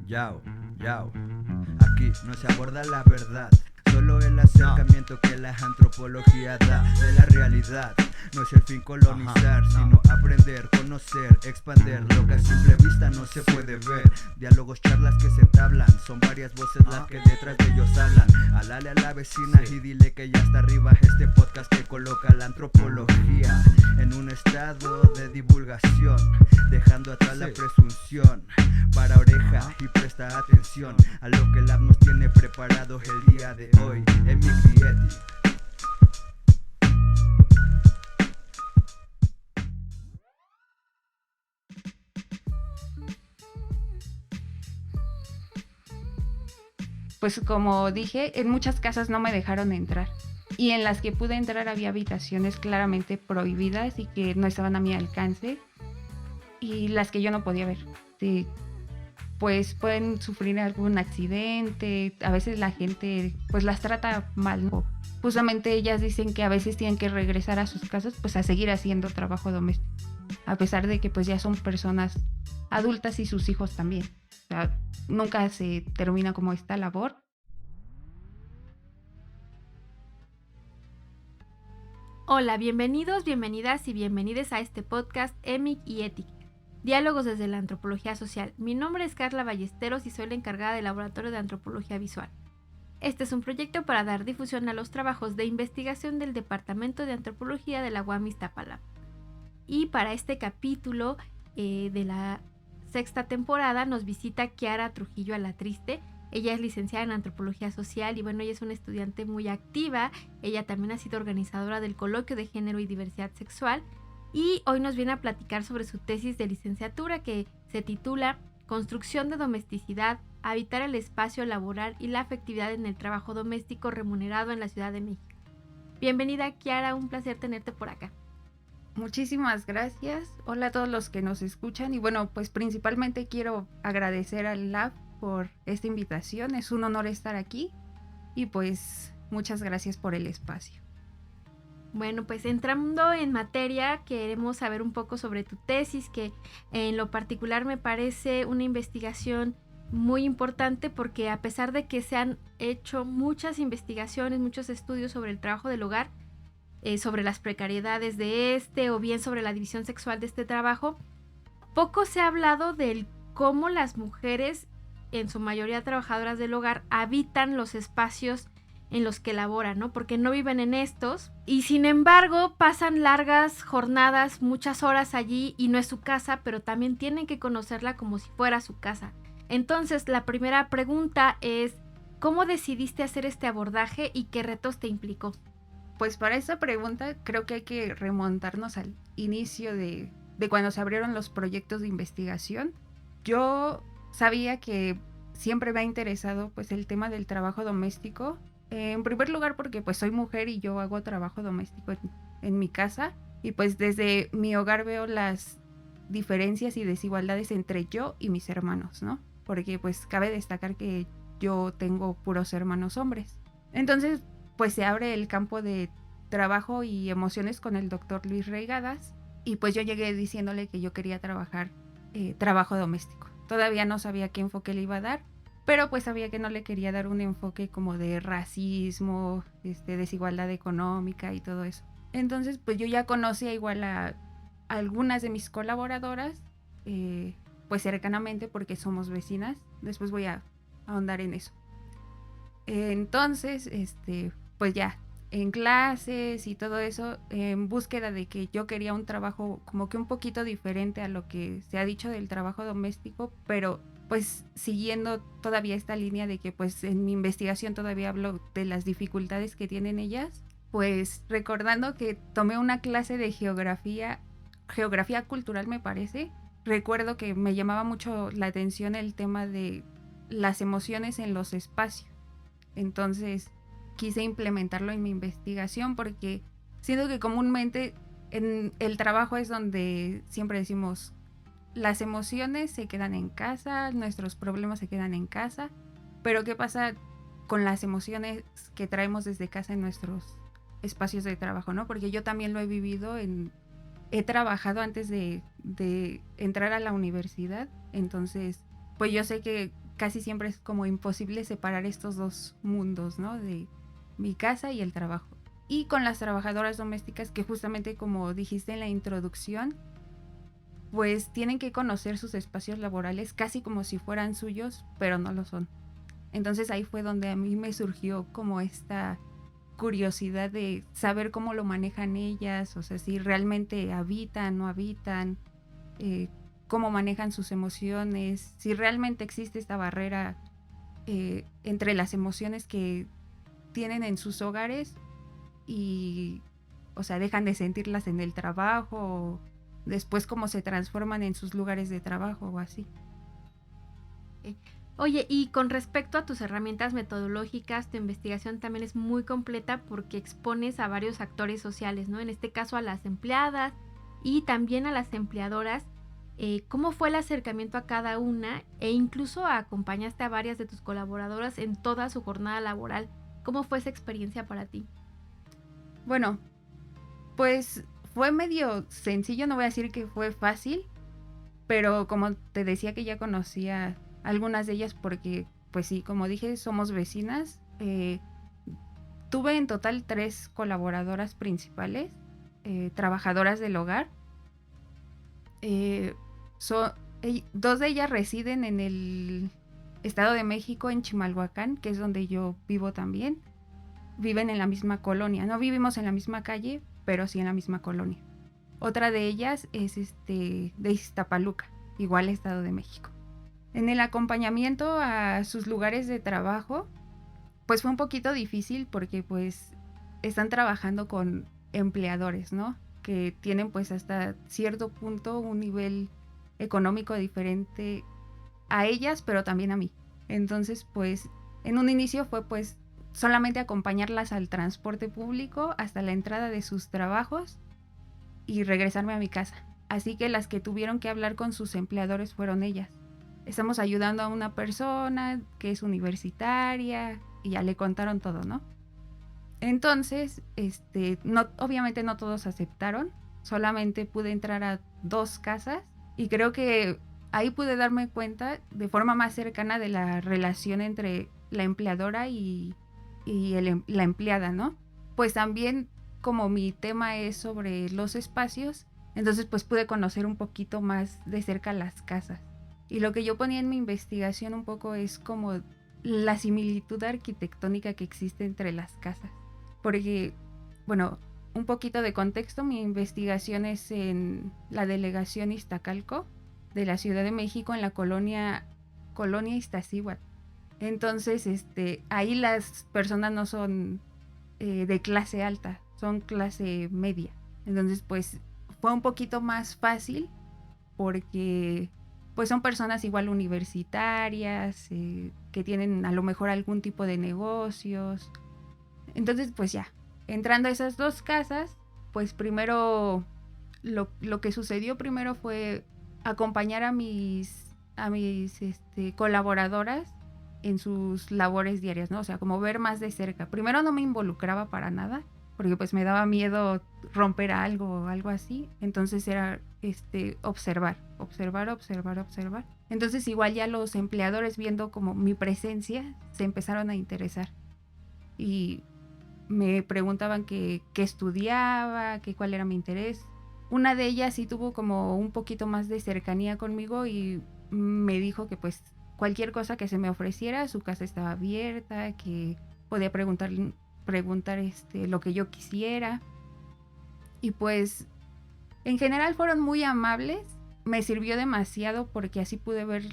Yao, yao. Aquí no se aborda la verdad, solo el acercamiento que la antropología da de la realidad. No es el fin colonizar, sino aprender, conocer, expander lo que a simple vista no se puede ver. Diálogos, charlas que se entablan, son varias voces las que detrás de ellos hablan. Alale a la vecina y dile que ya está arriba este podcast que coloca la antropología en un estado de divulgación, dejando atrás la presunción. Para oreja y presta atención a lo que el app nos tiene preparado el día de hoy. Emic y Eti. Pues como dije, en muchas casas no me dejaron entrar. Y en las que pude entrar había habitaciones claramente prohibidas y que no estaban a mi alcance. Y las que yo no podía ver. Sí, pues pueden sufrir algún accidente. A veces la gente pues las trata mal, ¿no? Justamente ellas dicen que a veces tienen que regresar a sus casas pues a seguir haciendo trabajo doméstico. A pesar de que pues ya son personas adultas y sus hijos también. O sea, nunca se termina como esta labor. Hola, bienvenidos, bienvenidas y bienvenides a este podcast Emic y Eti, diálogos desde la antropología social. Mi nombre es Carla Ballesteros y soy la encargada del Laboratorio de Antropología Visual. Este es un proyecto para dar difusión a los trabajos de investigación del Departamento de Antropología de la UAM Iztapalapa. Y para este capítulo de la sexta temporada nos visita Kiara Trujillo Alatriste. Ella es licenciada en Antropología Social y bueno, ella es una estudiante muy activa. Ella también ha sido organizadora del Coloquio de Género y Diversidad Sexual y hoy nos viene a platicar sobre su tesis de licenciatura que se titula Construcción de domesticidad, habitar el espacio laboral y la afectividad en el trabajo doméstico remunerado en la Ciudad de México. Bienvenida, Kiara, un placer tenerte por acá. Muchísimas gracias. Hola a todos los que nos escuchan y bueno, pues principalmente quiero agradecer al Lab por esta invitación. Es un honor estar aquí y pues muchas gracias por el espacio. Bueno, pues entrando en materia, queremos saber un poco sobre tu tesis, que en lo particular me parece una investigación muy importante porque a pesar de que se han hecho muchas investigaciones, muchos estudios sobre el trabajo del hogar, sobre las precariedades de o bien sobre la división sexual de este trabajo, poco se ha hablado del cómo las mujeres, en su mayoría trabajadoras del hogar, habitan los espacios en los que laboran, ¿no? Porque no viven en estos y sin embargo pasan largas jornadas, muchas horas allí y no es su casa, pero también tienen que conocerla como si fuera su casa. Entonces, la primera pregunta es, ¿cómo decidiste hacer este abordaje y qué retos te implicó? Pues para esta pregunta creo que hay que remontarnos al inicio de cuando se abrieron los proyectos de investigación. Yo sabía que siempre me ha interesado pues el tema del trabajo doméstico. En primer lugar porque pues soy mujer y yo hago trabajo doméstico en mi casa y pues desde mi hogar veo las diferencias y desigualdades entre yo y mis hermanos, ¿no? Porque pues cabe destacar que yo tengo puros hermanos hombres. Entonces pues se abre el campo de trabajo y emociones con el doctor Luis Reigadas y pues yo llegué diciéndole que yo quería trabajar trabajo doméstico. Todavía no sabía qué enfoque le iba a dar, pero pues sabía que no le quería dar un enfoque como de racismo, desigualdad económica y todo eso. Entonces pues yo ya conocía igual a algunas de mis colaboradoras, pues cercanamente porque somos vecinas. Después voy a ahondar en eso. Entonces, pues ya, en clases y todo eso, en búsqueda de que yo quería un trabajo como que un poquito diferente a lo que se ha dicho del trabajo doméstico, pero pues siguiendo todavía esta línea de que pues en mi investigación todavía hablo de las dificultades que tienen ellas, pues recordando que tomé una clase de geografía cultural me parece, recuerdo que me llamaba mucho la atención el tema de las emociones en los espacios. Entonces quise implementarlo en mi investigación porque siento que comúnmente en el trabajo es donde siempre decimos las emociones se quedan en casa, nuestros problemas se quedan en casa, pero ¿qué pasa con las emociones que traemos desde casa en nuestros espacios de trabajo, ¿no? Porque yo también lo he vivido, he trabajado antes de entrar a la universidad, entonces pues yo sé que casi siempre es como imposible separar estos dos mundos, ¿no? De mi casa y el trabajo. Y con las trabajadoras domésticas, que justamente como dijiste en la introducción, pues tienen que conocer sus espacios laborales casi como si fueran suyos, pero no lo son. Entonces ahí fue donde a mí me surgió como esta curiosidad de saber cómo lo manejan ellas, o sea, si realmente habitan, no habitan, cómo manejan sus emociones, si realmente existe esta barrera entre las emociones que tienen en sus hogares y, o sea, dejan de sentirlas en el trabajo, o después cómo se transforman en sus lugares de trabajo o así. Oye, y con respecto a tus herramientas metodológicas, tu investigación también es muy completa porque expones a varios actores sociales, ¿no? En este caso a las empleadas y también a las empleadoras. ¿Cómo fue el acercamiento a cada una? E incluso acompañaste a varias de tus colaboradoras en toda su jornada laboral. ¿Cómo fue esa experiencia para ti? Bueno, pues fue medio sencillo, no voy a decir que fue fácil, pero como te decía que ya conocía algunas de ellas porque, pues sí, como dije, somos vecinas. Tuve en total 3 colaboradoras principales, trabajadoras del hogar. 2 de ellas residen en el Estado de México, en Chimalhuacán, que es donde yo vivo también. Viven en la misma colonia, no vivimos en la misma calle, pero sí en la misma colonia. Otra de ellas es de Iztapaluca, igual Estado de México. En el acompañamiento a sus lugares de trabajo, pues fue un poquito difícil porque pues están trabajando con empleadores, ¿no? Que tienen pues hasta cierto punto un nivel económico diferente a ellas, pero también a mí. Entonces pues en un inicio fue pues solamente acompañarlas al transporte público hasta la entrada de sus trabajos y regresarme a mi casa. Así que las que tuvieron que hablar con sus empleadores fueron ellas. Estamos ayudando a una persona que es universitaria y ya le contaron todo, ¿no? Entonces, obviamente no todos aceptaron, solamente pude entrar a 2 casas y creo que ahí pude darme cuenta de forma más cercana de la relación entre la empleadora y la empleada, ¿no? Pues también como mi tema es sobre los espacios, entonces pues pude conocer un poquito más de cerca las casas. Y lo que yo ponía en mi investigación un poco es como la similitud arquitectónica que existe entre las casas. Porque, bueno, un poquito de contexto, mi investigación es en la delegación Iztacalco de la Ciudad de México, en la colonia Iztaccíhuatl. Entonces, ahí las personas no son de clase alta, son clase media. Entonces, pues fue un poquito más fácil porque pues son personas igual universitarias, que tienen a lo mejor algún tipo de negocios. Entonces, pues ya, entrando a esas 2 casas, pues primero lo que sucedió primero fue acompañar a mis colaboradoras en sus labores diarias, ¿no? O sea, como ver más de cerca. Primero no me involucraba para nada, porque pues me daba miedo romper algo o algo así. Entonces era observar. Entonces igual ya los empleadores, viendo como mi presencia, se empezaron a interesar. Y me preguntaban qué estudiaba, cuál era mi interés. Una de ellas sí tuvo como un poquito más de cercanía conmigo y me dijo que pues cualquier cosa que se me ofreciera, su casa estaba abierta, que podía preguntar lo que yo quisiera. Y pues en general fueron muy amables. Me sirvió demasiado porque así pude ver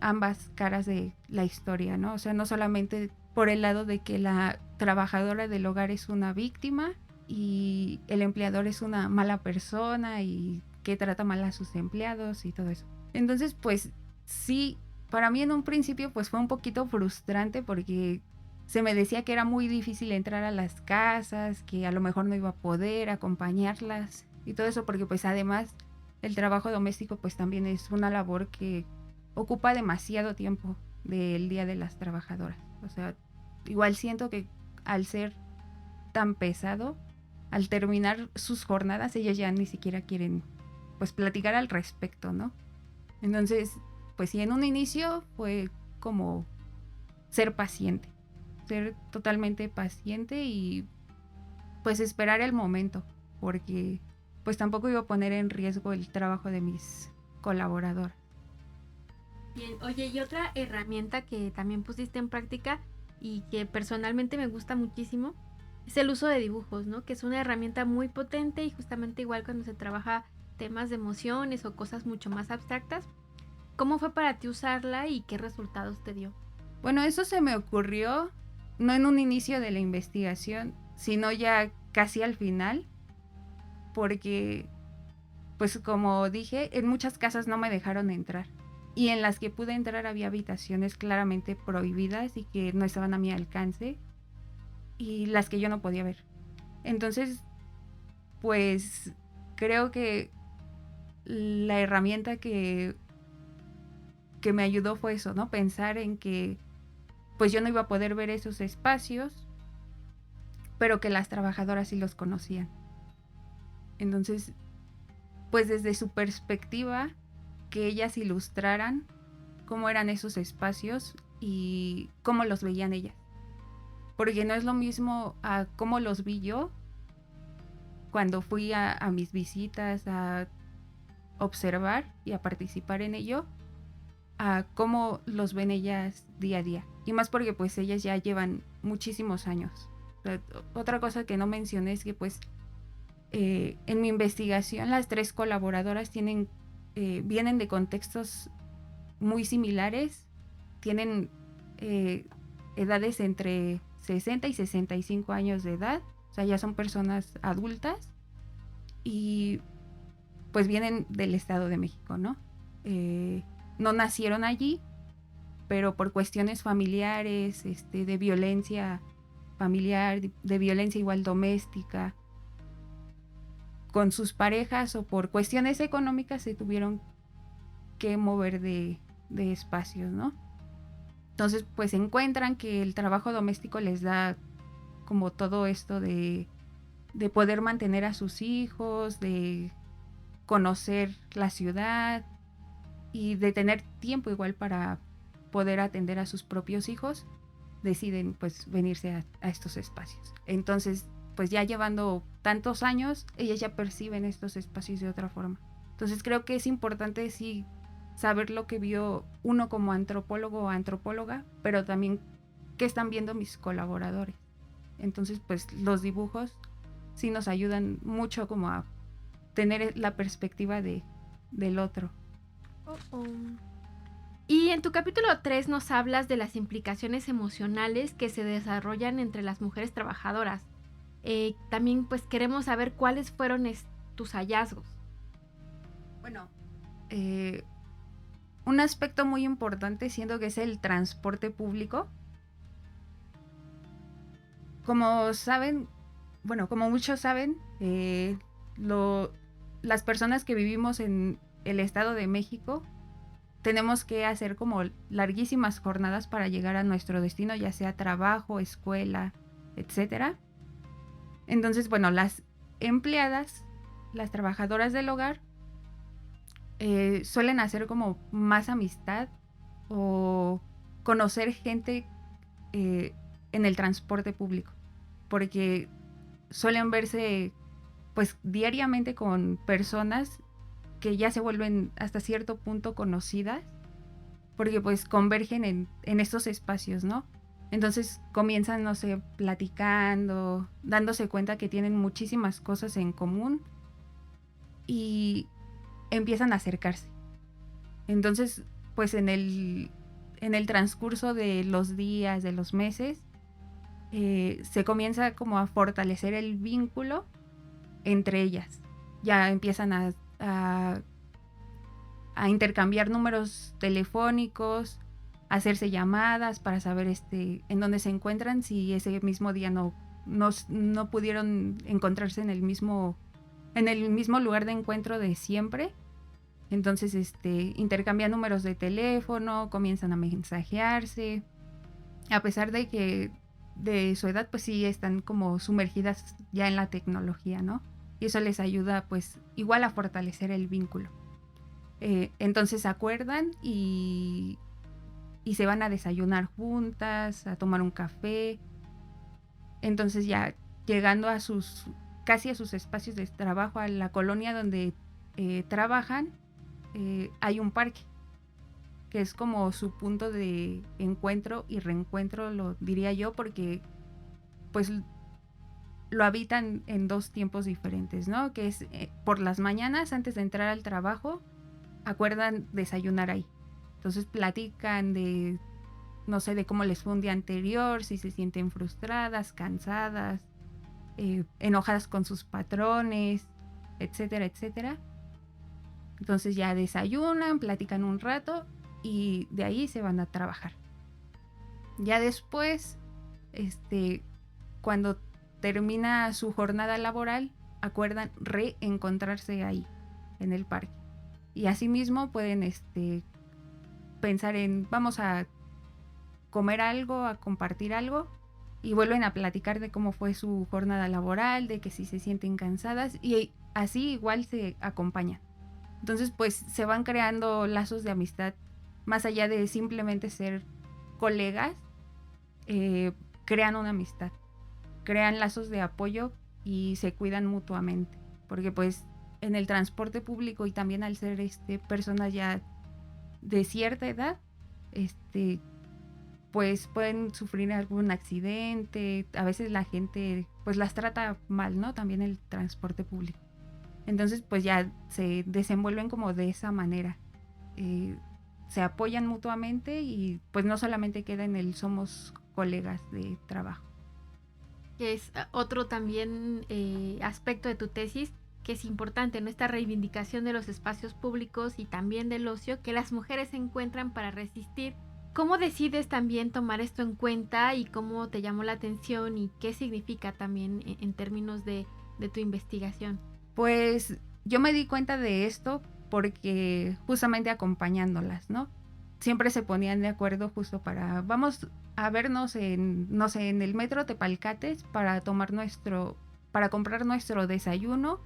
ambas caras de la historia, ¿no? O sea, no solamente por el lado de que la trabajadora del hogar es una víctima y el empleador es una mala persona y que trata mal a sus empleados y todo eso. Entonces, pues sí, para mí en un principio pues fue un poquito frustrante porque se me decía que era muy difícil entrar a las casas, que a lo mejor no iba a poder acompañarlas y todo eso, porque pues además el trabajo doméstico pues también es una labor que ocupa demasiado tiempo del día de las trabajadoras. O sea, igual siento que al ser tan pesado, al terminar sus jornadas, ellas ya ni siquiera quieren pues platicar al respecto, ¿no? Entonces, pues sí, en un inicio fue como ser paciente, ser totalmente paciente y pues esperar el momento, porque pues tampoco iba a poner en riesgo el trabajo de mis colaboradores. Bien, oye, y otra herramienta que también pusiste en práctica y que personalmente me gusta muchísimo es el uso de dibujos, ¿no? Que es una herramienta muy potente y justamente igual cuando se trabaja temas de emociones o cosas mucho más abstractas. ¿Cómo fue para ti usarla y qué resultados te dio? Bueno, eso se me ocurrió no en un inicio de la investigación, sino ya casi al final, porque, pues como dije, en muchas casas no me dejaron entrar. Y en las que pude entrar había habitaciones claramente prohibidas y que no estaban a mi alcance, y las que yo no podía ver. Entonces, pues creo que la herramienta que me ayudó fue eso, ¿no? Pensar en que pues yo no iba a poder ver esos espacios, pero que las trabajadoras sí los conocían. Entonces, pues desde su perspectiva, que ellas ilustraran cómo eran esos espacios y cómo los veían ellas. Porque no es lo mismo a cómo los vi yo cuando fui a mis visitas a observar y a participar en ello, a cómo los ven ellas día a día. Y más porque pues ellas ya llevan muchísimos años. O sea, otra cosa que no mencioné es que pues en mi investigación las 3 colaboradoras vienen de contextos muy similares, tienen edades entre 60 y 65 años de edad, o sea, ya son personas adultas y pues vienen del Estado de México, ¿no? No nacieron allí, pero por cuestiones familiares, de violencia familiar, de violencia igual doméstica, con sus parejas o por cuestiones económicas se tuvieron que mover de espacios, ¿no? Entonces, pues encuentran que el trabajo doméstico les da como todo esto de poder mantener a sus hijos, de conocer la ciudad y de tener tiempo igual para poder atender a sus propios hijos, deciden pues venirse a estos espacios. Entonces, pues ya llevando tantos años, ellas ya perciben estos espacios de otra forma. Entonces creo que es importante sí saber lo que vio uno como antropólogo o antropóloga, pero también qué están viendo mis colaboradores. Entonces pues los dibujos sí nos ayudan mucho como a tener la perspectiva del otro. Y en tu capítulo 3 nos hablas de las implicaciones emocionales que se desarrollan entre las mujeres trabajadoras. También pues queremos saber cuáles fueron tus hallazgos. Bueno, un aspecto muy importante siendo que es el transporte público. Como saben, bueno, como muchos saben, las personas que vivimos en el Estado de México tenemos que hacer como larguísimas jornadas para llegar a nuestro destino, ya sea trabajo, escuela, etcétera. Entonces, bueno, las empleadas, las trabajadoras del hogar, suelen hacer como más amistad o conocer gente en el transporte público, porque suelen verse pues diariamente con personas que ya se vuelven hasta cierto punto conocidas, porque pues convergen en estos espacios, ¿no? Entonces comienzan, no sé, platicando, dándose cuenta que tienen muchísimas cosas en común y empiezan a acercarse. Entonces, pues en el transcurso de los días, de los meses, se comienza como a fortalecer el vínculo entre ellas. Ya empiezan a intercambiar números telefónicos, a hacerse llamadas para saber en dónde se encuentran, si ese mismo día no pudieron encontrarse en el mismo lugar de encuentro de siempre. Entonces intercambian números de teléfono, comienzan a mensajearse, a pesar de que de su edad pues sí están como sumergidas ya en la tecnología, ¿no? Y eso les ayuda pues igual a fortalecer el vínculo. Entonces acuerdan y y se van a desayunar juntas, a tomar un café. Entonces ya llegando casi a sus espacios de trabajo, a la colonia donde trabajan, hay un parque que es como su punto de encuentro y reencuentro, lo diría yo, porque pues lo habitan en 2 tiempos diferentes, ¿no? Que es por las mañanas, antes de entrar al trabajo, acuerdan desayunar ahí. Entonces platican de, no sé, de cómo les fue un día anterior, si se sienten frustradas, cansadas, enojadas con sus patrones, etcétera, etcétera. Entonces ya desayunan, platican un rato y de ahí se van a trabajar. Ya después, cuando termina su jornada laboral, acuerdan reencontrarse ahí, en el parque. Y asimismo pueden pensar en, vamos a comer algo, a compartir algo, y vuelven a platicar de cómo fue su jornada laboral, de que si se sienten cansadas, y así igual se acompañan. Entonces pues se van creando lazos de amistad, más allá de simplemente ser colegas, crean una amistad, crean lazos de apoyo y se cuidan mutuamente, porque pues en el transporte público y también al ser personas ya de cierta edad, pues pueden sufrir algún accidente, a veces la gente pues las trata mal, ¿no? También el transporte público. Entonces pues ya se desenvuelven como de esa manera, se apoyan mutuamente y pues no solamente queda en el somos colegas de trabajo. Que es otro también aspecto de tu tesis que es importante, ¿no? Esta reivindicación de los espacios públicos y también del ocio que las mujeres se encuentran para resistir. ¿Cómo decides también tomar esto en cuenta y cómo te llamó la atención y qué significa también en términos de tu investigación? Pues yo me di cuenta de esto porque justamente acompañándolas, ¿no? Siempre se ponían de acuerdo justo para, vamos a vernos en, no sé, en el metro Tepalcates para comprar nuestro desayuno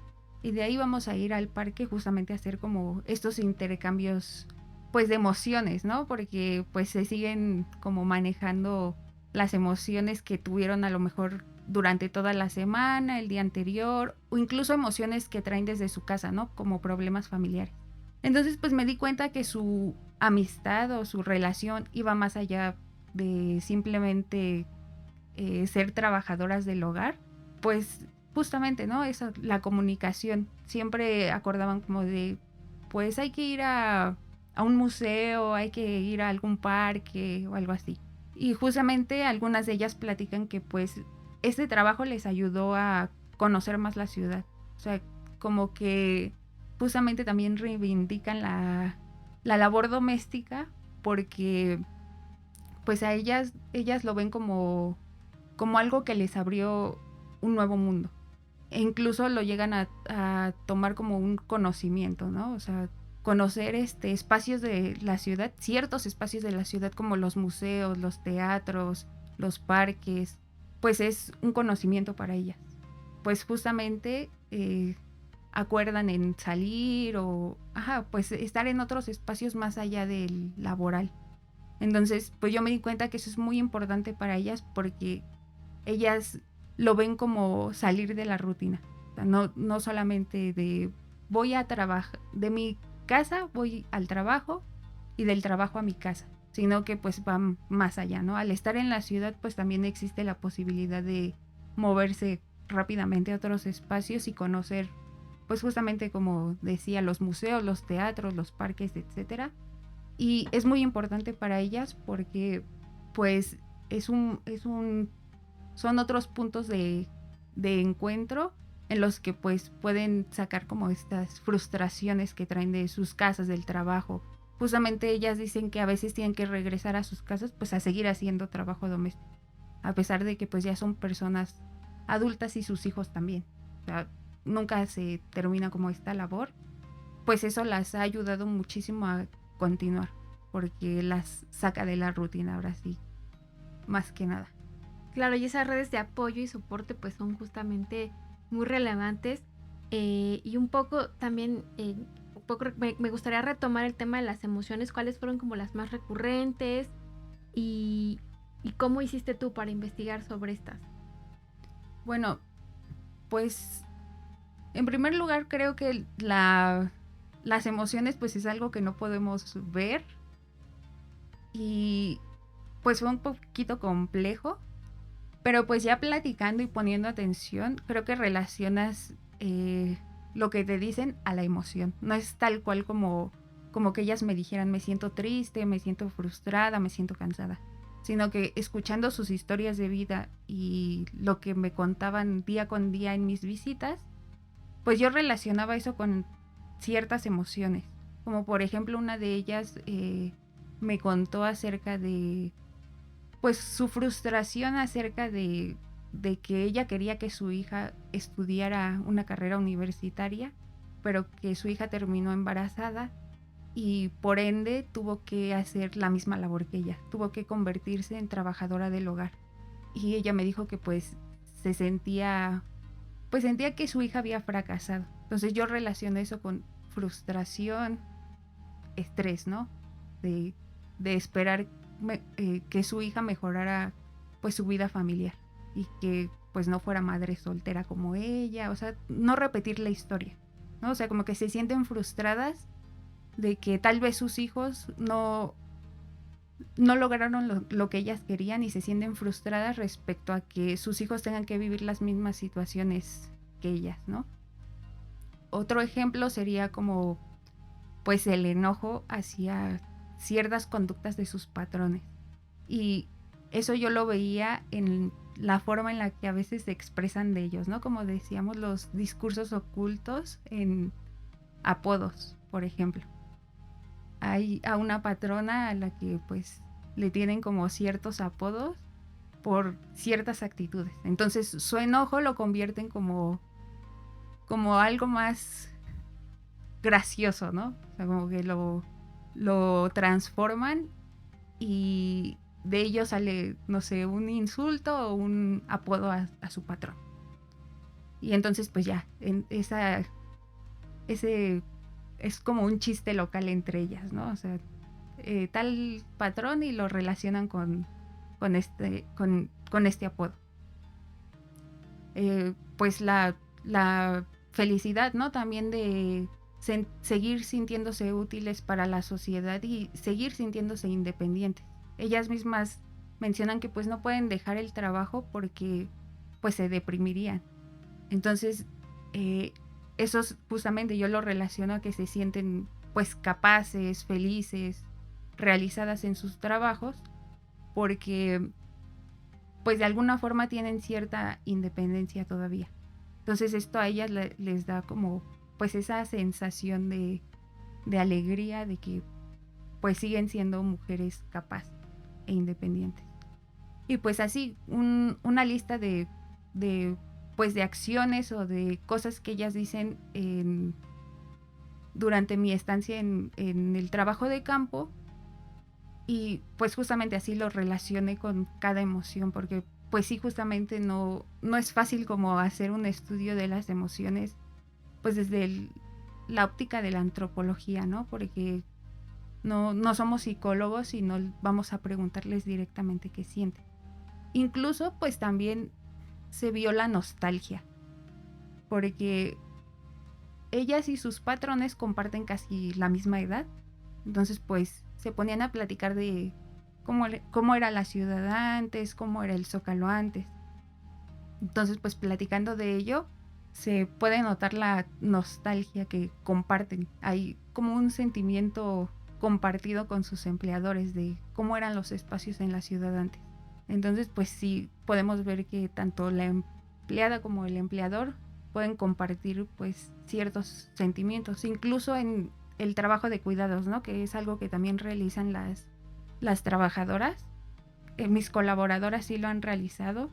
y de ahí vamos a ir al parque justamente a hacer como estos intercambios pues de emociones, ¿no? Porque pues se siguen como manejando las emociones que tuvieron a lo mejor durante toda la semana, el día anterior, o incluso emociones que traen desde su casa, ¿no? Como problemas familiares. Entonces pues me di cuenta que su amistad o su relación iba más allá de simplemente ser trabajadoras del hogar, pues justamente, ¿no? Esa, la comunicación. Siempre acordaban como de, pues hay que ir a un museo, hay que ir a algún parque o algo así. Y justamente algunas de ellas platican que pues este trabajo les ayudó a conocer más la ciudad. O sea, como que justamente también reivindican la labor doméstica porque pues a ellas lo ven como algo que les abrió un nuevo mundo. E incluso lo llegan a tomar como un conocimiento, ¿no? O sea, conocer espacios de la ciudad, ciertos espacios de la ciudad como los museos, los teatros, los parques, pues es un conocimiento para ellas. Pues justamente acuerdan en salir o pues estar en otros espacios más allá del laboral. Entonces, pues yo me di cuenta que eso es muy importante para ellas porque ellas lo ven como salir de la rutina. O sea, no solamente de voy a trabajar, de mi casa voy al trabajo y del trabajo a mi casa, sino que pues van más allá, ¿no? Al estar en la ciudad pues también existe la posibilidad de moverse rápidamente a otros espacios y conocer, pues justamente como decía, los museos, los teatros, los parques, etcétera. Y es muy importante para ellas porque pues son otros puntos de encuentro en los que pues pueden sacar como estas frustraciones que traen de sus casas, del trabajo. Justamente ellas dicen que a veces tienen que regresar a sus casas pues a seguir haciendo trabajo doméstico, a pesar de que pues ya son personas adultas y sus hijos también. O sea, nunca se termina como esta labor. Pues eso las ha ayudado muchísimo a continuar, porque las saca de la rutina ahora sí, más que nada. Claro, y esas redes de apoyo y soporte pues son justamente muy relevantes y un poco también me gustaría retomar el tema de las emociones, cuáles fueron como las más recurrentes ¿Y cómo hiciste tú para investigar sobre estas? Bueno, pues en primer lugar creo que las emociones pues es algo que no podemos ver y pues fue un poquito complejo, pero pues ya platicando y poniendo atención creo que relacionas lo que te dicen a la emoción. No es tal cual como que ellas me dijeran me siento triste, me siento frustrada, me siento cansada, sino que escuchando sus historias de vida y lo que me contaban día con día en mis visitas, pues yo relacionaba eso con ciertas emociones. Como por ejemplo una de ellas me contó acerca de pues su frustración acerca de que ella quería que su hija estudiara una carrera universitaria, pero que su hija terminó embarazada y por ende tuvo que hacer la misma labor que ella, tuvo que convertirse en trabajadora del hogar. Y ella me dijo que pues sentía que su hija había fracasado. Entonces yo relacioné eso con frustración, estrés, ¿no? De esperar que su hija mejorara pues su vida familiar y que pues no fuera madre soltera como ella, o sea, no repetir la historia, ¿no? O sea, como que se sienten frustradas de que tal vez sus hijos no lograron lo que ellas querían y se sienten frustradas respecto a que sus hijos tengan que vivir las mismas situaciones que ellas, ¿no? Otro ejemplo sería como pues el enojo hacia ciertas conductas de sus patrones. Y eso yo lo veía en la forma en la que a veces se expresan de ellos, ¿no? Como decíamos, los discursos ocultos en apodos, por ejemplo. Hay a una patrona a la que pues le tienen como ciertos apodos por ciertas actitudes. Entonces su enojo lo convierten como algo más gracioso, ¿no? O sea, como que lo transforman y de ello sale, no sé, un insulto o un apodo a su patrón. Y entonces pues ya, ese es como un chiste local entre ellas, ¿no? O sea, tal patrón y lo relacionan con este apodo. Pues la felicidad, ¿no? También de seguir sintiéndose útiles para la sociedad y seguir sintiéndose independientes. Ellas mismas mencionan que pues no pueden dejar el trabajo porque pues se deprimirían. Entonces, eso justamente yo lo relaciono a que se sienten pues capaces, felices, realizadas en sus trabajos, porque pues de alguna forma tienen cierta independencia todavía. Entonces esto a ellas les da como pues esa sensación de alegría de que pues siguen siendo mujeres capaces e independientes. Y pues así, una lista de pues de acciones o de cosas que ellas dicen durante mi estancia en el trabajo de campo, y pues justamente así lo relacioné con cada emoción, porque pues sí, justamente no es fácil como hacer un estudio de las emociones pues desde la óptica de la antropología, ¿no? Porque no somos psicólogos y no vamos a preguntarles directamente qué sienten. Incluso pues también se vio la nostalgia, porque ellas y sus patrones comparten casi la misma edad. Entonces pues se ponían a platicar de cómo era la ciudad antes, cómo era el Zócalo antes. Entonces pues platicando de ello se puede notar la nostalgia que comparten. Hay como un sentimiento compartido con sus empleadores de cómo eran los espacios en la ciudad antes. Entonces pues sí podemos ver que tanto la empleada como el empleador pueden compartir pues ciertos sentimientos, incluso en el trabajo de cuidados, ¿no? Que es algo que también realizan las trabajadoras. Mis colaboradoras sí lo han realizado,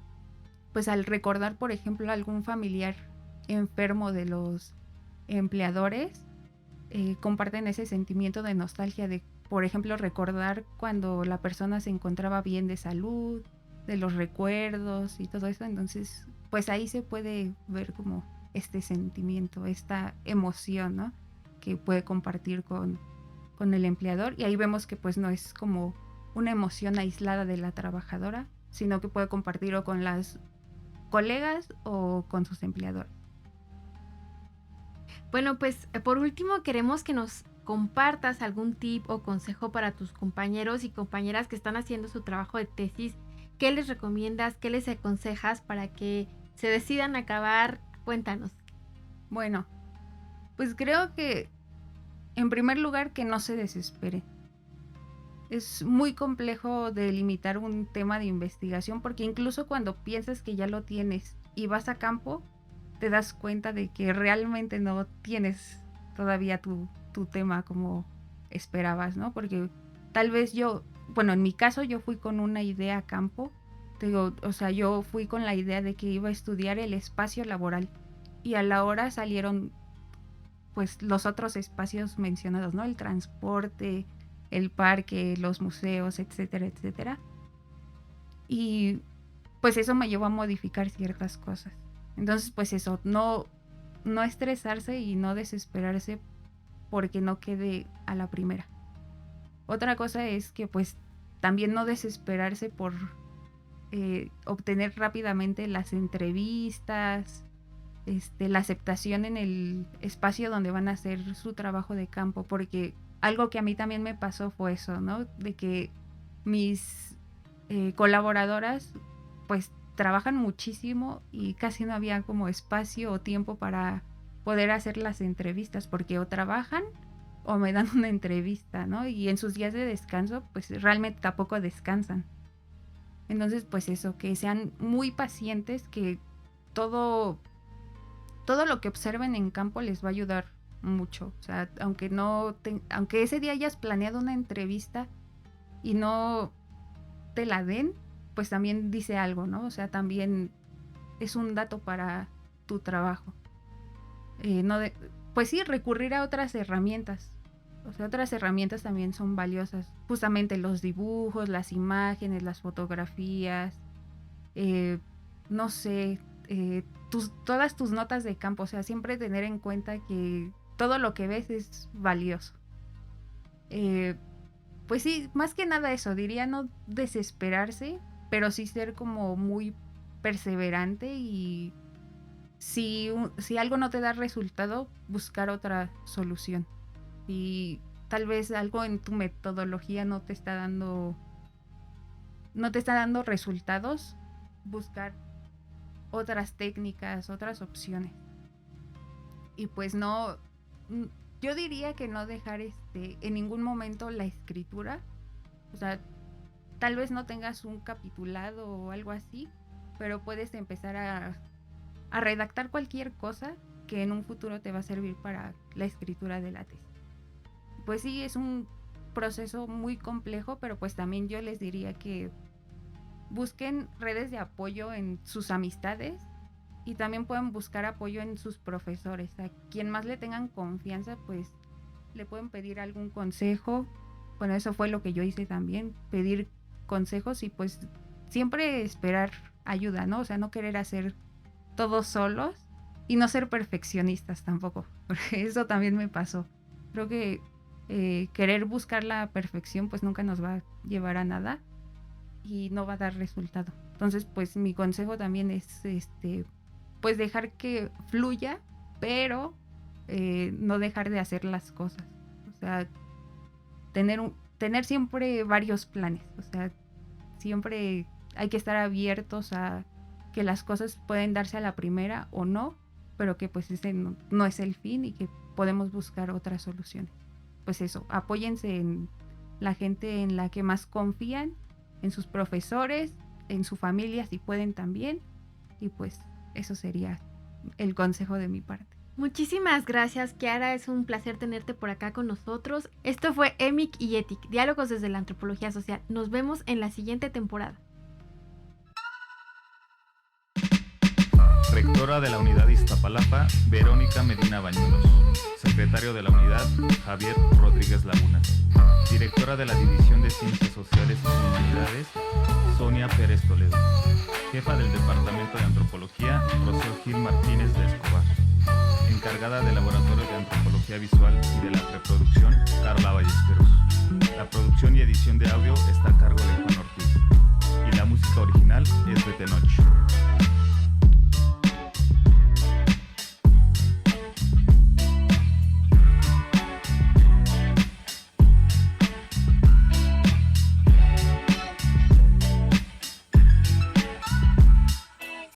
pues al recordar por ejemplo algún familiar enfermo de los empleadores, comparten ese sentimiento de nostalgia de, por ejemplo, recordar cuando la persona se encontraba bien de salud, de los recuerdos y todo eso. Entonces pues ahí se puede ver como este sentimiento, esta emoción, ¿no? Que puede compartir con el empleador, y ahí vemos que pues no es como una emoción aislada de la trabajadora, sino que puede compartirlo con las colegas o con sus empleadores. Bueno, pues por último queremos que nos compartas algún tip o consejo para tus compañeros y compañeras que están haciendo su trabajo de tesis. ¿Qué les recomiendas? ¿Qué les aconsejas para que se decidan acabar? Cuéntanos. Bueno, pues creo que en primer lugar que no se desespere. Es muy complejo delimitar un tema de investigación porque incluso cuando piensas que ya lo tienes y vas a campo, te das cuenta de que realmente no tienes todavía tu tema como esperabas, ¿no? Porque tal vez en mi caso yo fui con una idea a campo, yo fui con la idea de que iba a estudiar el espacio laboral y a la hora salieron pues los otros espacios mencionados, ¿no? El transporte, el parque, los museos, etcétera, etcétera. Y pues eso me llevó a modificar ciertas cosas. Entonces, pues eso, no estresarse y no desesperarse porque no quede a la primera. Otra cosa es que pues también no desesperarse por obtener rápidamente las entrevistas, la aceptación en el espacio donde van a hacer su trabajo de campo, porque algo que a mí también me pasó fue eso, ¿no? De que mis colaboradoras pues trabajan muchísimo y casi no había como espacio o tiempo para poder hacer las entrevistas, porque o trabajan o me dan una entrevista, ¿no? Y en sus días de descanso pues realmente tampoco descansan. Entonces pues eso, que sean muy pacientes, que todo lo que observen en campo les va a ayudar mucho. O sea, aunque ese día hayas planeado una entrevista y no te la den, pues también dice algo, ¿no? O sea, también es un dato para tu trabajo. Pues sí, recurrir a otras herramientas. O sea, otras herramientas también son valiosas. Justamente los dibujos, las imágenes, las fotografías, no sé, todas tus notas de campo. O sea, siempre tener en cuenta que todo lo que ves es valioso. Pues sí, más que nada eso, diría no desesperarse, pero sí ser como muy perseverante y si algo no te da resultado, buscar otra solución. Y tal vez algo en tu metodología no te está dando resultados, buscar otras técnicas, otras opciones. Y pues yo diría que no dejar en ningún momento la escritura. O sea, tal vez no tengas un capitulado o algo así, pero puedes empezar a redactar cualquier cosa que en un futuro te va a servir para la escritura de la tesis. Pues sí, es un proceso muy complejo, pero pues también yo les diría que busquen redes de apoyo en sus amistades y también pueden buscar apoyo en sus profesores. A quien más le tengan confianza, pues le pueden pedir algún consejo. Bueno, eso fue lo que yo hice también, pedir consejos y pues siempre esperar ayuda, ¿no? O sea, no querer hacer todos solos y no ser perfeccionistas tampoco, porque eso también me pasó. Creo que querer buscar la perfección pues nunca nos va a llevar a nada y no va a dar resultado. Entonces pues mi consejo también es pues dejar que fluya, pero no dejar de hacer las cosas. O sea, tener siempre varios planes. O sea, siempre hay que estar abiertos a que las cosas pueden darse a la primera o no, pero que pues ese no es el fin y que podemos buscar otras soluciones. Pues eso, apóyense en la gente en la que más confían, en sus profesores, en su familia si pueden también, y pues eso sería el consejo de mi parte. Muchísimas gracias, Kiara, es un placer tenerte por acá con nosotros. Esto fue EMIC y ETIC, Diálogos desde la Antropología Social. Nos vemos en la siguiente temporada. Rectora de la Unidad Iztapalapa, Verónica Medina Bañuelos. Secretario de la Unidad, Javier Rodríguez Laguna. Directora de la División de Ciencias Sociales y Humanidades, Sonia Pérez Toledo. Jefa del Departamento de Antropología, Rocío Gil Martínez de Escobar. Encargada del Laboratorio de Antropología antropología visual y de la preproducción, Carla Ballesteros. La producción y edición de audio está a cargo de Juan Ortiz. Y la música original es de Tenoch.